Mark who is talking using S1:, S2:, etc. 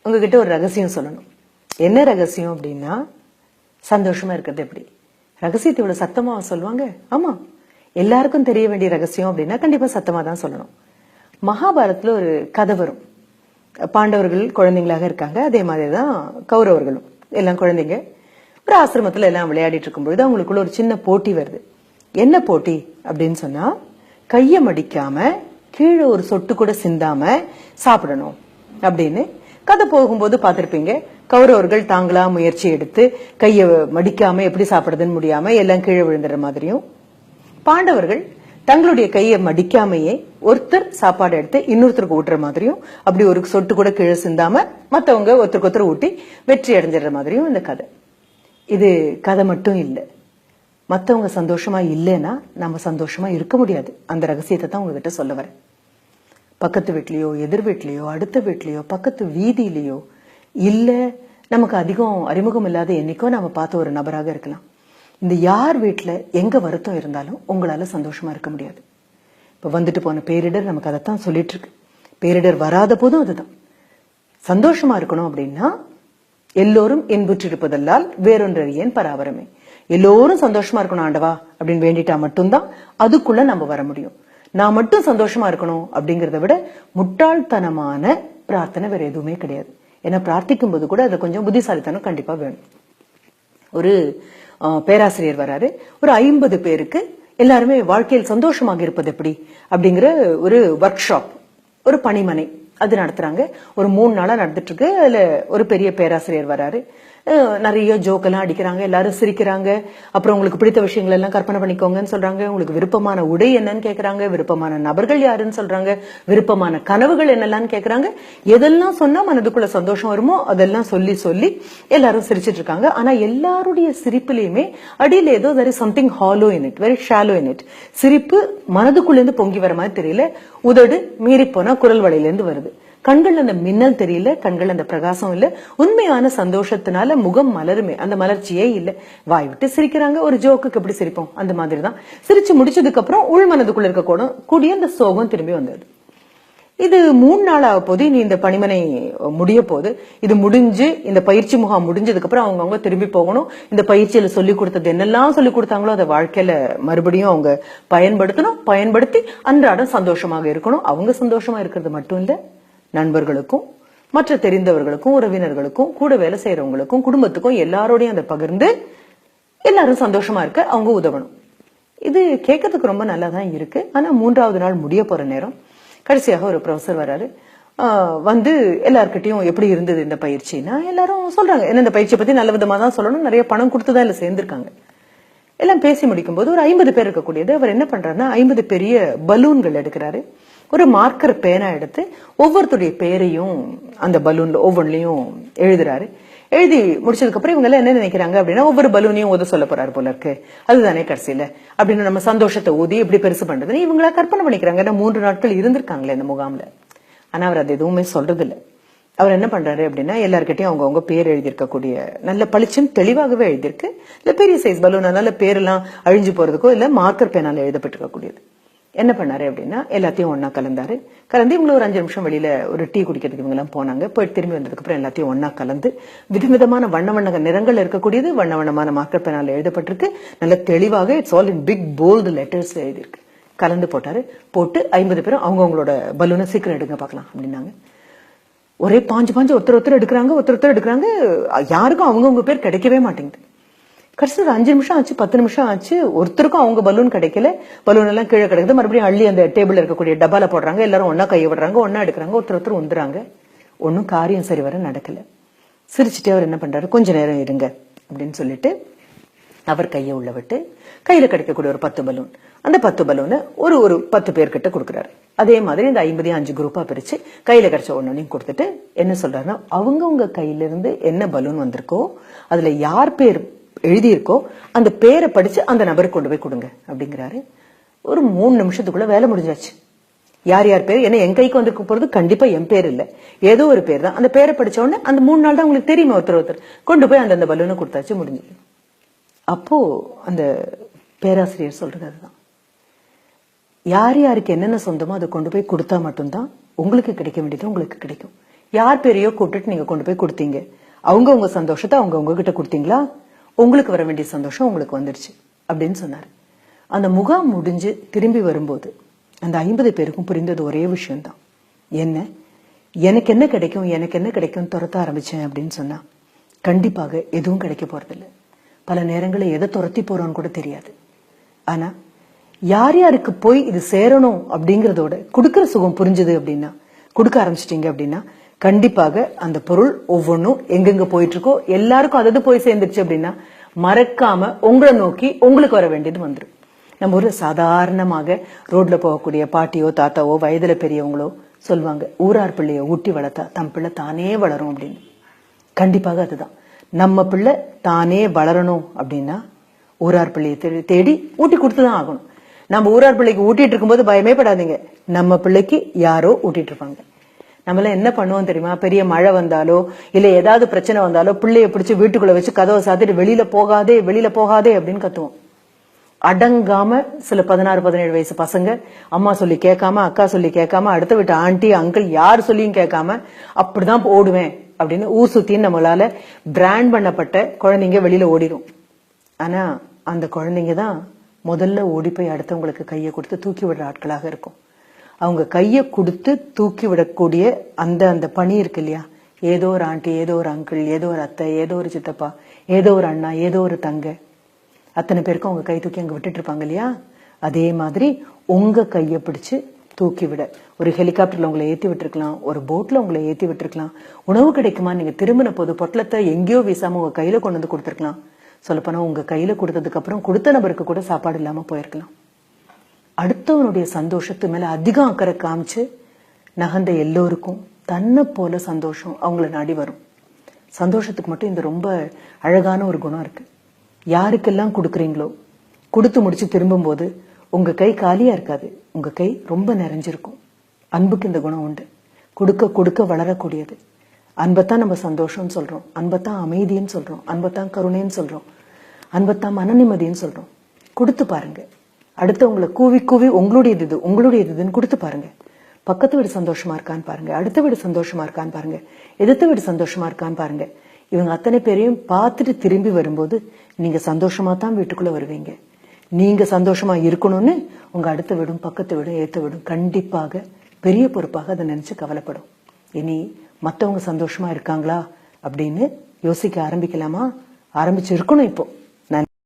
S1: உங்ககிட்ட ஒரு ரகசியம் சொல்லணும். என்ன ரகசியம் அப்படின்னா, சந்தோஷமா இருக்கிறது எப்படி? ரகசியத்தை இவ்வளவு சத்தமா சொல்லுவாங்க? ஆமா, எல்லாருக்கும் தெரிய வேண்டிய ரகசியம் அப்படின்னா கண்டிப்பா சத்தமா தான் சொல்லணும். மகாபாரதத்துல ஒரு கதை வரும். பாண்டவர்கள் குழந்தைங்களாக இருக்காங்க, அதே மாதிரிதான் கௌரவர்களும் எல்லாம் குழந்தைங்க. ஒரு ஆசிரமத்துல எல்லாம் விளையாடிட்டு இருக்கும்பொழுது அவங்களுக்குள்ள ஒரு சின்ன போட்டி வருது. என்ன போட்டி அப்படின்னு சொன்னா, கைய மடிக்காம கீழே ஒரு சொட்டு கூட சிந்தாம சாப்பிடணும் அப்படின்னு. கதை போகும்போது பார்த்திருப்பீங்க, கௌரவர்கள் தாங்களா முயற்சி எடுத்து கைய மடிக்காம எப்படி சாப்பிடுறதுன்னு முடியாம எல்லாம் கீழே விழுந்துற மாதிரியும், பாண்டவர்கள் தங்களுடைய கையை மடிக்காமையே ஒருத்தர் சாப்பாடு எடுத்து இன்னொருத்தருக்கு ஊட்டுற மாதிரியும், அப்படி ஒரு சொட்டு கூட கீழே சிந்தாம மத்தவங்க ஒருத்தருக்கு ஒருத்தர் ஊட்டி வெற்றி அடைஞ்சிடுற மாதிரியும் இந்த கதை. இது கதை மட்டும் இல்ல, மத்தவங்க சந்தோஷமா இல்லைன்னா நம்ம சந்தோஷமா இருக்க முடியாது. அந்த ரகசியத்தை தான் உங்ககிட்ட சொல்ல வரேன். பக்கத்து வீட்லயோ, எதிர் வீட்லயோ, அடுத்த வீட்லயோ, பக்கத்து வீதியிலயோ, இல்ல நமக்கு அதிகம் அறிமுகம் இல்லாத என்னைக்கோ நாம பார்த்த ஒரு நபராக இருக்கலாம். இந்த யார் வீட்டுல எங்க வருத்தம் இருந்தாலும் உங்களால சந்தோஷமா இருக்க முடியாது. இப்ப வந்துட்டு போன பேரிடர் நமக்கு அதைத்தான் சொல்லிட்டு இருக்கு. பேரிடர் வராத போதும் அதுதான். சந்தோஷமா இருக்கணும் அப்படின்னா, எல்லோரும் இன்புற்றிருப்பதல்லால் வேறொன்றறியேன் பராபரமே. எல்லோரும் சந்தோஷமா இருக்கணும் ஆண்டவா அப்படின்னு வேண்டிட்டா மட்டும்தான் அதுக்குள்ள நம்ம வர முடியும். நான் மட்டும் சந்தோஷமா இருக்கணும் அப்படிங்கறத விட முட்டாள்தனமான பிரார்த்தனை வேற எதுவுமே கிடையாது. ஏன்னா பிரார்த்திக்கும் போது கூட அதுல கொஞ்சம் புத்திசாலித்தனம் கண்டிப்பா வேணும். ஒரு பேராசிரியர் வராரு, ஒரு 50 பேருக்கு எல்லாருமே வாழ்க்கையில் சந்தோஷமாக இருப்பது எப்படி அப்படிங்கிற ஒரு ஒர்க் ஷாப், ஒரு பணிமனை அது நடத்துறாங்க. ஒரு 3 நாளா நடந்துட்டு இருக்கு. அதுல ஒரு பெரிய பேராசிரியர் வராரு. நிறைய ஜோக்கெல்லாம் அடிக்கிறாங்க, எல்லாரும் சிரிக்கிறாங்க. அப்புறம் உங்களுக்கு பிடித்த விஷயங்கள் எல்லாம் கற்பனை பண்ணிக்கோங்கன்னு சொல்றாங்க. உங்களுக்கு விருப்பமான உடை என்னன்னு கேக்குறாங்க, விருப்பமான நபர்கள் யாருன்னு சொல்றாங்க, விருப்பமான கனவுகள் என்னெல்லாம் கேக்குறாங்க. எதெல்லாம் சொன்னா மனதுக்குள்ள சந்தோஷம் வருமோ அதெல்லாம் சொல்லி சொல்லி எல்லாரும் சிரிச்சிட்டு இருக்காங்க. ஆனா எல்லாருடைய சிரிப்புலயுமே அடியில ஏதோ there is something hollow in it, very shallow in it. சிரிப்பு மனதுக்குள்ள இருந்து பொங்கி வர மாதிரி தெரியல, உதடு மீறி போனா குரல் வளையில இருந்து வருது. கண்கள் அந்த மின்னல் தெரியல, கண்கள் அந்த பிரகாசம் இல்ல. உண்மையான சந்தோஷத்தினால முகம் மலருமே, அந்த மலர்ச்சியே இல்ல. வாய் விட்டு சிரிக்கிறாங்க, ஒரு ஜோக்குக்கு எப்படி சிரிப்போம் அந்த மாதிரிதான். சிரிச்சு முடிச்சதுக்கு அப்புறம் உள் மனதுக்குள்ள இருக்க கூடிய அந்த சோகம் திரும்பி வந்தது. இது 3 நாள் ஆக போது, இனி இந்த பணிமனை முடிய போது. இது முடிஞ்சு இந்த பயிற்சி முகாம் முடிஞ்சதுக்கு அப்புறம் அவங்க திரும்பி போகணும். இந்த பயிற்சியில சொல்லி கொடுத்தது என்னெல்லாம் சொல்லி கொடுத்தாங்களோ அதை வாழ்க்கையில மறுபடியும் அவங்க பயன்படுத்தணும். பயன்படுத்தி அன்றாடம் சந்தோஷமாக இருக்கணும். அவங்க சந்தோஷமா இருக்கிறது மட்டும் இல்ல, நண்பர்களுக்கும் மற்ற தெரிந்தவர்களுக்கும் உறவினர்களுக்கும் கூட வேலை செய்யறவங்களுக்கும் குடும்பத்துக்கும் எல்லாரோடையும் அதை பகிர்ந்து எல்லாரும் சந்தோஷமா இருக்க அவங்க உதவணும். இது கேட்கறதுக்கு ரொம்ப நல்லா தான் இருக்கு. ஆனா 3வது நாள் முடிய போற நேரம், கடைசியாக ஒரு ப்ரொஃபசர் வராரு. வந்து எல்லார்கிட்டையும் எப்படி இருந்தது இந்த பயிற்சினா எல்லாரும் சொல்றாங்க. ஏன்னா இந்த பயிற்சியை பத்தி நல்ல விதமா தான் சொல்லணும், நிறைய பணம் கொடுத்துதான் இல்ல சேர்ந்திருக்காங்க. எல்லாம் பேசி முடிக்கும் போது ஒரு 50 பேர் இருக்கக்கூடியது அவர் என்ன பண்றாருன்னா, 50 பெரிய பலூன்கள் எடுக்கிறாரு. ஒரு மார்க்கர் பேனா எடுத்து ஒவ்வொருத்தருடைய பேரையும் அந்த பலூன்ல ஒவ்வொன்றையும் எழுதுறாரு. எழுதி முடிச்சதுக்கு அப்புறம் இவங்க எல்லாம் என்ன நினைக்கிறாங்க அப்படின்னா, ஒவ்வொரு பலூனையும் ஊத சொல்ல போறாரு போல இருக்கு, அதுதானே கடைசியில அப்படின்னு நம்ம சந்தோஷத்தை ஊதி எப்படி பெருசு பண்றதுன்னு இவங்களா கற்பனை பண்ணிக்கிறாங்க. ஏன்னா 3 நாட்கள் இருந்திருக்காங்களே இந்த முகாம்ல. ஆனா அவர் அது எதுவுமே சொல்றது இல்ல. அவர் என்ன பண்றாரு அப்படின்னா, எல்லார்கிட்டையும் அவங்கவுங்க பேர் எழுதியிருக்கக்கூடிய நல்ல பளிச்சுன்னு தெளிவாகவே எழுதியிருக்கு. இல்ல பெரிய சைஸ் பலூன், அதனால பேரெல்லாம் அழிஞ்சு போறதுக்கோ இல்ல மார்க்கர் பேனால எழுதப்பட்டிருக்கக்கூடியது. என்ன பண்ணாரு அப்படின்னா, எல்லாத்தையும் ஒன்னா கலந்தாரு. கலந்து இவங்க ஒரு 5 நிமிஷம் வெளியில ஒரு டீ குடிக்கிறதுக்கு இவங்க எல்லாம் போனாங்க. போயிட்டு திரும்பி வந்ததுக்கு அப்புறம் எல்லாத்தையும் ஒன்னா கலந்து விதவிதமான வண்ண வண்ண நிறங்கள் இருக்கக்கூடியது வண்ண வண்ணமான மார்க்கர் பேனால எழுதப்பட்டிருக்கு. நல்ல தெளிவாக it's all in big bold லெட்டர்ஸ்ல எழுதியிருக்கு. கலந்து போட்டாரு. போட்டு 50 பேரும் அவங்கவுங்களோட பலூனை சீக்கிரம் எடுங்க பாக்கலாம் அப்படின்னாங்க. ஒரே பாஞ்சு ஒருத்தர் எடுக்கிறாங்க. யாருக்கும் அவங்கவுங்க பேர் கிடைக்கவே மாட்டேங்குது. கடைசி ஒரு 5 நிமிஷம் ஆச்சு, 10 நிமிஷம் ஆச்சு, ஒருத்தருக்கும் அவங்க பலூன் கிடைக்கல. பலூன் எல்லாம் கீழே கிடைக்குது. மறுபடியும் அள்ளி அந்த டேபிள் இருக்கக்கூடிய டப்பால போடுறாங்க. எல்லாரும் ஒன்னா கையை விடுறாங்க, ஒன்னா எடுக்கிறாங்க, ஒருத்தர் உந்துறாங்க. ஒன்னும் காரியம் சரி வர நடக்கல. சிரிச்சுட்டே அவர் என்ன பண்றாரு, கொஞ்ச நேரம் இருங்க அப்படின்னு சொல்லிட்டு அவர் கையை உள்ள விட்டு கையில கிடைக்கக்கூடிய ஒரு 10 பலூன், அந்த 10 பலூனை ஒரு 10 பேர்கிட்ட கொடுக்குறாரு. அதே மாதிரி இந்த 50 குரூப்பா பிரிச்சு கையில கிடைச்ச ஒன்னையும் கொடுத்துட்டு என்ன சொல்றாருன்னா, அவங்கவுங்க கையில இருந்து என்ன பலூன் வந்திருக்கோ அதுல யார் பேர் எழுதியிருக்கோ அந்த பேரை படிச்சு அந்த நபருக்கு கொண்டு போய் கொடுங்க அப்படிங்கிறாரு. ஒரு 3 நிமிஷத்துக்குள்ள வேலை முடிஞ்சாச்சு. யார் யார் பேர், ஏன்னா என் கைக்கு வந்திருக்க போறது கண்டிப்பா என் பேர் இல்ல, ஏதோ ஒரு பேர் தான். அந்த பேரை படிச்ச உடனே அந்த 3 நாள் தான் உங்களுக்கு தெரியுமா, ஒருத்தர் கொண்டு போய் அந்த பலூனை கொடுத்தாச்சு, முடிஞ்சது. அப்போ அந்த பேராசிரியர் சொல்றது அதுதான், யார் யாருக்கு என்னென்ன சொந்தமோ அதை கொண்டு போய் கொடுத்தா மட்டும்தான் உங்களுக்கு கிடைக்க வேண்டியது உங்களுக்கு கிடைக்கும். யார் பேரையோ கூப்பிட்டுட்டு நீங்க கொண்டு போய் கொடுத்தீங்க. அவங்க உங்க சந்தோஷத்தை அவங்க உங்ககிட்ட கொடுத்தீங்களா? உங்களுக்கு வர வேண்டிய சந்தோஷம் உங்களுக்கு வந்துருச்சு அப்படின்னு சொன்னாரு. அந்த முகாம் முடிஞ்சு திரும்பி வரும்போது அந்த 50 பேருக்கும் புரிந்தது ஒரே விஷயம்தான். என்ன, எனக்கு என்ன கிடைக்கும், எனக்கு என்ன கிடைக்கும் துரத்த ஆரம்பிச்சேன் அப்படின்னு சொன்னா கண்டிப்பாக எதுவும் கிடைக்க போறதில்லை. பல நேரங்களில் எதை துரத்தி போறோம்னு கூட தெரியாது. ஆனா யார் யாருக்கு போய் இது சேரணும் அப்படிங்கறதோட கொடுக்கற சுகம் புரிஞ்சுது அப்படின்னா, கொடுக்க ஆரம்பிச்சிட்டீங்க அப்படின்னா கண்டிப்பாக அந்த பொருள் ஒவ்வொன்றும் எங்கெங்க போயிட்டு இருக்கோ எல்லாருக்கும் அதது போய் சேர்ந்துருச்சு அப்படின்னா மறக்காம உங்களை நோக்கி உங்களுக்கு வர வேண்டியது வந்துடும். நம்ம ஊர்ல சாதாரணமாக ரோட்ல போகக்கூடிய பாட்டியோ தாத்தாவோ வயதுல பெரியவங்களோ சொல்லுவாங்க, ஊரார் பிள்ளைய ஊட்டி வளர்த்தா தம் பிள்ளை தானே வளரும் அப்படின்னு. கண்டிப்பாக அதுதான். நம்ம பிள்ளை தானே வளரணும் அப்படின்னா ஊரார் பிள்ளையை தேடி ஊட்டி கொடுத்துதான் ஆகணும். நம்ம ஊரார் பிள்ளைக்கு ஊட்டிட்டு இருக்கும்போது பயமே படாதீங்க, நம்ம பிள்ளைக்கு யாரோ ஊட்டிட்டு இருப்பாங்க. நம்மள என்ன பண்ணுவோம் தெரியுமா? பெரிய மழை வந்தாலோ இல்ல ஏதாவது பிரச்சனை வந்தாலோ பிள்ளைய பிடிச்சு வீட்டுக்குள்ள வச்சு கதவை சாத்திட்டு வெளியில போகாதே வெளியில போகாதே அப்படின்னு கத்துவோம். அடங்காம சில 16-17 வயசு பசங்க அம்மா சொல்லி கேட்காம, அக்கா சொல்லி கேட்காம, அடுத்த வீட்டு ஆண்டி அங்கிள் யார் சொல்லியும் கேட்காம அப்படிதான் ஓடுவேன் அப்படின்னு ஊர் சுத்தின்னு நம்மளால பிராண்ட் பண்ணப்பட்ட குழந்தைங்க வெளியில ஓடிடும். ஆனா அந்த குழந்தைங்க தான் முதல்ல ஓடி போய் அடுத்தவங்களுக்கு கையை கொடுத்து தூக்கி விடுற ஆட்களாக இருக்கும். அவங்க கையை கொடுத்து தூக்கி விடக்கூடிய அந்த பணி இருக்கு இல்லையா, ஏதோ ஒரு ஆண்டி, ஏதோ ஒரு அங்கிள், ஏதோ ஒரு அத்தை, ஏதோ ஒரு சித்தப்பா, ஏதோ ஒரு அண்ணா, ஏதோ ஒரு தங்க, அத்தனை பேருக்கும் அவங்க கை தூக்கி அங்க விட்டுட்டு இருப்பாங்க இல்லையா. அதே மாதிரி உங்க கையை பிடிச்சு தூக்கி விட ஒரு ஹெலிகாப்டர்ல உங்களை ஏத்தி விட்டுருக்கலாம், ஒரு போட்ல உங்களை ஏத்தி விட்டுருக்கலாம். உணவு கிடைக்குமா, நீங்க திரும்பின போது பொட்டலத்தை எங்கேயோ வீசாம உங்க கையில கொண்டு வந்து கொடுத்துருக்கலாம். சொல்லப்போனா உங்க கையில கொடுத்ததுக்கு அப்புறம் கொடுத்த நபருக்கு கூட சாப்பாடு இல்லாம போயிருக்கலாம். அடுத்தவனுடைய சந்தோஷத்து மேல அதிகம் அக்கறை காமிச்சு நகர்ந்த எல்லோருக்கும் தன்னை போல சந்தோஷம் அவங்கள நாடி வரும். சந்தோஷத்துக்கு மட்டும் இந்த ரொம்ப அழகான ஒரு குணம் இருக்கு. யாருக்கெல்லாம் கொடுக்குறீங்களோ கொடுத்து முடிச்சு திரும்பும் போது உங்க கை காலியா இருக்காது, உங்க கை ரொம்ப நிறைஞ்சிருக்கும். அன்புக்கு இந்த குணம் உண்டு. கொடுக்க கொடுக்க வளரக்கூடியது. அன்பத்தான் நம்ம சந்தோஷம்னு சொல்றோம், அன்பத்தான் அமைதின்னு சொல்றோம், அன்பத்தான் கருணைன்னு சொல்றோம், அன்பத்தான் மன நிம்மதின்னு சொல்றோம். கொடுத்து பாருங்க. அடுத்தவங்களை கூவி கூவி உங்களுடையது இது உங்களுடையது இதுன்னு கொடுத்து பாருங்க. பக்கத்து வீடு சந்தோஷமா இருக்கான்னு பாருங்க, அடுத்த வீடு சந்தோஷமா இருக்கான்னு பாருங்க, எதிர்த்த வீடு சந்தோஷமா இருக்கான்னு பாருங்க. இவங்க அத்தனை பேரையும் பார்த்துட்டு திரும்பி வரும்போது நீங்க சந்தோஷமா தான் வீட்டுக்குள்ள வருவீங்க. நீங்க சந்தோஷமா இருக்கணும்னு உங்க அடுத்த வீடும் பக்கத்து வீடும் ஏத்த வீடும் கண்டிப்பாக பெரிய பொறுப்பாக அதை நினைச்சு கவலைப்படும். இனி மத்தவங்க சந்தோஷமா இருக்காங்களா அப்படின்னு யோசிக்க ஆரம்பிக்கலாமா? ஆரம்பிச்சு இருக்கணும் இப்போ.